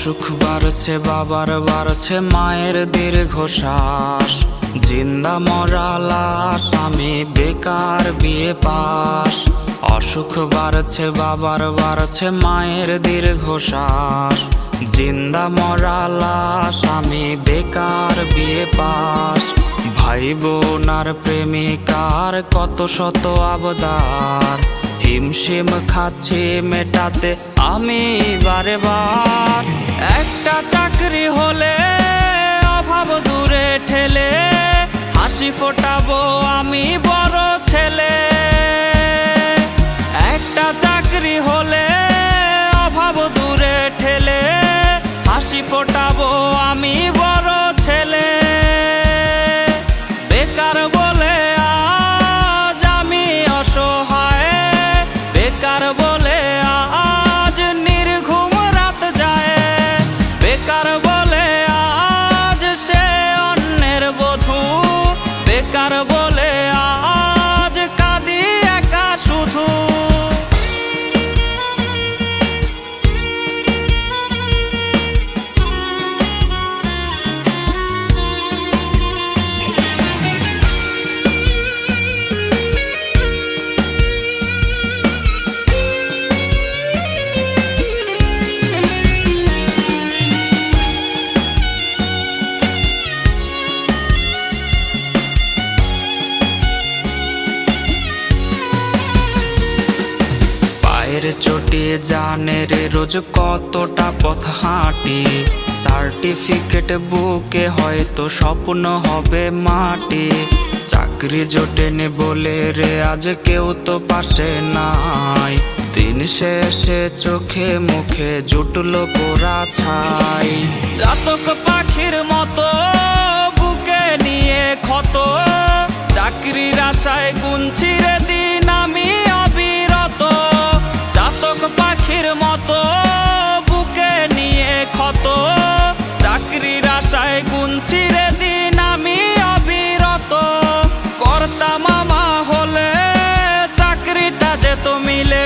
অসুখ বাড়ছে বাবার বাড়ছে মায়ের দীর্ঘশ্বাস, জিন্দা মরা লাশ আমি বেকার বিয়ে পাস। অসুখ বাড়ছে বাবার বাড়ছে মায়ের দীর্ঘশ্বাস, জিন্দা মরা লাশ আমি বেকার বিয়ে পাস। ভাই বোন আর প্রেমিকার কত শত আবদার, হিমশিম খাচ্ছি মেটাতে আমি বারে বার। একটা চাকরি হলে অভাব দূরে ঠেলে, হাসি ফোটাবো আমি বড় ছেলে। একটা চাকরি হলে অভাব দূরে ঠেলে, হাসি ফোটাবো আমি বড় ছেলে। বেকার বলে আজ আমি অসহায়, বেকার বলে আজ নির্ঘুম রাত যায়, বেকার বলে আজ সে অন্যের বধূ, বেকার বলে আজ কাঁদি একা শুধু। চোটে জানের রোজ কতটা পথ হাঁটি, সার্টিফিকেট বুকে হয়তো স্বপ্ন হবে মাটি। চাকরি জোটেনি বলে রে আজ কেউ তো পাশে নাই, দিন শেষে চোখে মুখে জুটলো পোড়া ছাই। জাতক পাখির মতো বুকে নিয়ে ক্ষত, চাকরির আশায় গুনছি রে দিন আমি অবিরত। জাতক পাখির মতো বুকে নিয়ে ক্ষত, চাকরির আশায় গুনছি রে দিন আমি অবিরত। কর্তা মামা হলে চাকরিটা যেত মিলে,